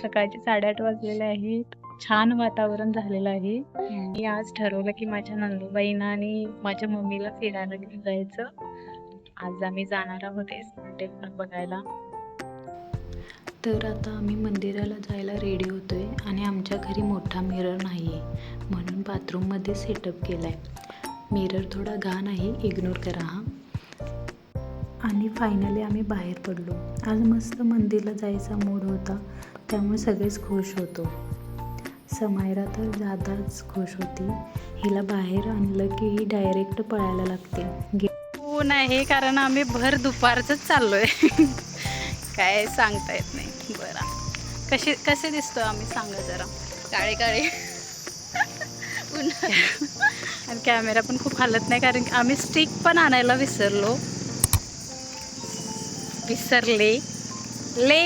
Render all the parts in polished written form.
सकाळचे 8:30 वाजलेले आहेत. छान वातावरण झालेलं आहे. मी आज ठरवलं की माझ्या नंदूबाईंना आणि माझ्या मम्मीला फिरायला घेऊन जायचं. आज आम्ही जाणार आहोत टेम्पल बघायला. तर आता आम्ही मंदिराला जायला रेडी होतोय आणि आमच्या घरी मोठा मिरर नाही आहे, म्हणून बाथरूममध्ये सेटअप केला आहे. मिरर थोडा घाण आहे, इग्नोर करा हा. आणि फायनली आम्ही बाहेर पडलो. आज मस्त मंदिरला जायचा मूड होता, त्यामुळे सगळेच खुश होतो. समायरा तर जादाच खुश होती. हिला बाहेर आणलं की ही डायरेक्ट पळायला लागते. ऊन आहे कारण आम्ही भर दुपारचंच चाललोय. काय सांगता येत नाही. बरं कसे दिसतो आम्ही सांगा जरा. काळे काळे आणि कॅमेरा पण खूप हालत नाही कारण आम्ही स्टिक पण आणायला विसरले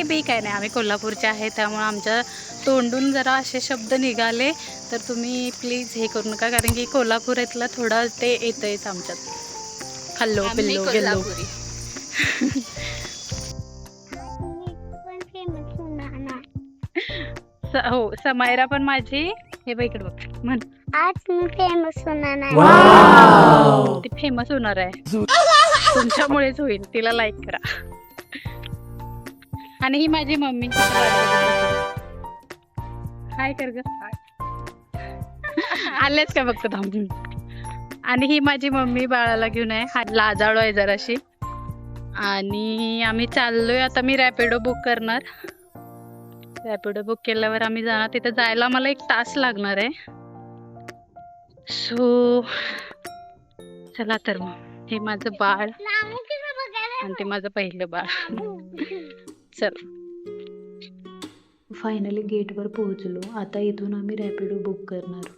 बी काय नाही. आम्ही कोल्हापूरचे आहे त्यामुळे आमच्या तोंडून जरा असे शब्द निघाले तर तुम्ही प्लीज हे करू नका, कारण की कोल्हापुरातला थोडा ते येतंयच आमच्यात. खाल्लो पिल्लो गेलो. हो समायरा पण माझी. हे बघ इकडे बघ म्हण. आज मी फेमस होणार आहे. ती फेमस होणार आहे. तुमच्यामुळेच होईल. तिला लाईक करा. आणि ही माझी मम्मी. हाय कर ग. आलेच का बघतो थांबून. आणि ही माझी मम्मी बाळाला घेऊन आहे. हा लाजाळू आहे जराशी. आणि आम्ही चाललोय आता. मी रॅपिडो बुक करणार. रॅपिडो बुक केल्यावर आम्ही जाणार. तिथे जायला मला 1 तास लागणार आहे. सो चला तर मग. हे माझं बाळ आणि ते माझं पहिलं बाळ. चल. फायनली गेटवर पोहोचलो. आता इथून आम्ही रॅपिडो बुक करणार.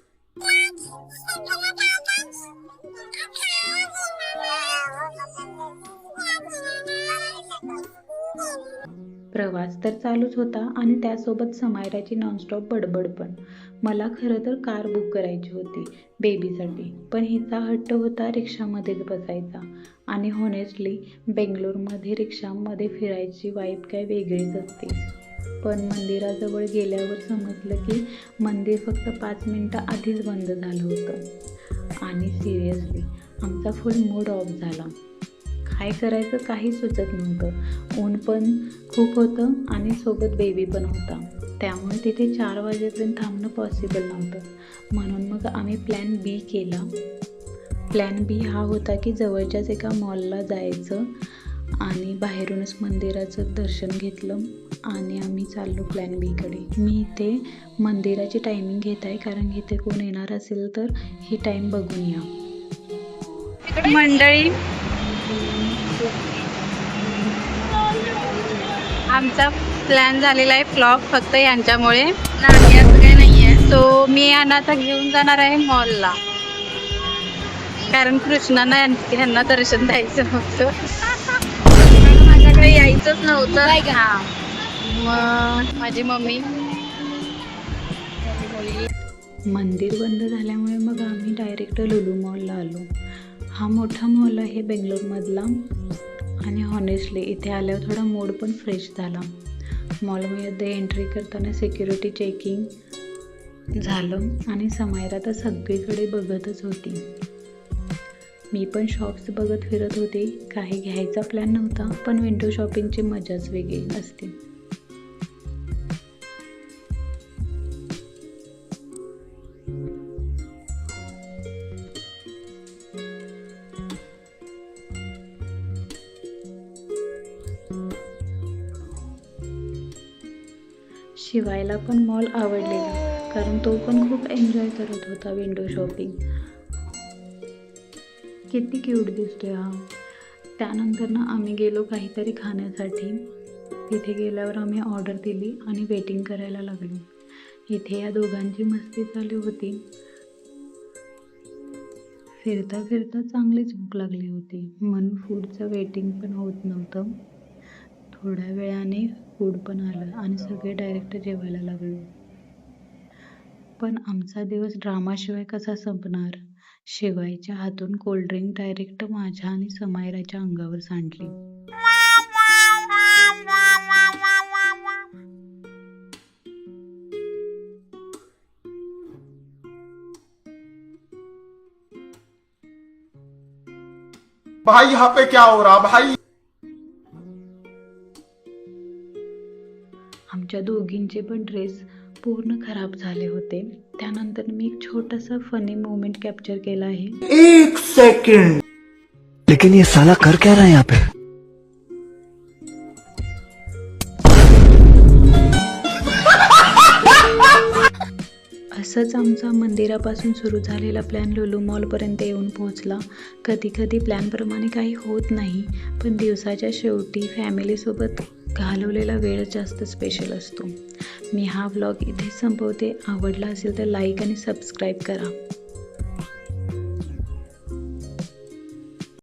प्रवास तर चालूच होता आणि त्यासोबत समायराची नॉनस्टॉप बडबड पण. मला खरं तर कार बुक करायची होती बेबीसाठी, पण हिचा हट्ट होता रिक्षामध्येच बसायचा. आणि हॉनेस्टली बेंगलोरमध्ये रिक्षामध्ये फिरायची वाईब काय वेगळीच असते. पण मंदिराजवळ गेल्यावर समजलं की मंदिर फक्त 5 मिनटं आधीच बंद झालं होतं. आणि सिरियसली आमचा फुल मूड ऑफ झाला. काय करायचं काही सुचत नव्हतं. ऊन पण खूप होतं आणि सोबत बेबी पण होता, त्यामुळे तिथे 4 वाजेपर्यंत थांबणं पॉसिबल नव्हतं. म्हणून मग आम्ही प्लॅन बी केला. प्लॅन बी हा होता की जवळच्याच एका मॉलला जायचं आणि बाहेरूनच मंदिराचं दर्शन घेतलं आणि आम्ही चाललो प्लॅन बीकडे. मी इथे मंदिराची टायमिंग घेत आहे कारण इथे कोण येणार असेल तर ही टाईम बघून या. मंडळी आमचा प्लॅन झालेला आहे फ्लॉप फक्त यांच्यामुळे. नाही असं काही नाहीये. सो मी यांना आता घेऊन जाणार आहे मॉलला, कारण कृष्णांना ह्यांना दर्शन द्यायचं होतं. माझ्याकडे यायचंच नव्हतं. हा मग माझी मम्मी. मंदिर बंद झाल्यामुळे मग आम्ही डायरेक्ट लुलू मॉलला आलो. हा मोठा मॉल आहे बेंगलोरमधला आणि हॉनेस्टली इथे आल्यावर थोडा मूड पण फ्रेश झाला. मॉलमध्ये एंट्री करताना सिक्युरिटी चेकिंग झालं आणि समायरा तर सगळीकडे बघतच होती. मी पण शॉप्स बघत फिरत होते. काही घ्यायचा प्लॅन नव्हता, पण विंडो शॉपिंगची मजाच वेगळी असते. शिवायला पण मॉल आवडलेला कारण तो पण खूप एन्जॉय करत होता विंडो शॉपिंग. किती क्यूट दिसतोय हा. त्यानंतर ना आम्ही गेलो काहीतरी खाण्यासाठी. तिथे गेल्यावर आम्ही ऑर्डर दिली आणि वेटिंग करायला लागलो. इथे या दोघांची मस्ती चालू होती. फिरता फिरता चांगलीच भूक लागली होती, म्हणून फूडचं वेटिंग पण होत नव्हतं. थोड्या वेळाने फूड पण आलं आणि सगळे डायरेक्ट जेवायला लागलो. पण आमचा दिवस ड्रामाशिवाय कसा संपणार. शिवायच्या हातून कोल्ड्रिंक डायरेक्ट माझ्या आणि समायराच्या अंगावर सांडली. भाई यहाँ पे क्या हो रहा भाई। आमच्या दोघींचे पण ड्रेस पूर्ण खराब झाले होते. त्यानंतर मी एक छोटासा फनी मोमेंट कॅप्चर केला आहे. एक सेकंड, लेकिन ये साला कर क्या रहा है यहाँ पे? असंच आमचा मंदिरापासून सुरू झालेला प्लॅन लुलू मॉलपर्यंत येऊन पोहोचला. कधी कधी प्लॅनप्रमाणे काही होत नाही, पण दिवसाच्या शेवटी फॅमिलीसोबत घालवलेला वेळ जास्त स्पेशल असतो. मी हा व्लॉग इथेच संपवते. आवडला असेल तर लाईक आणि सबस्क्राईब करा.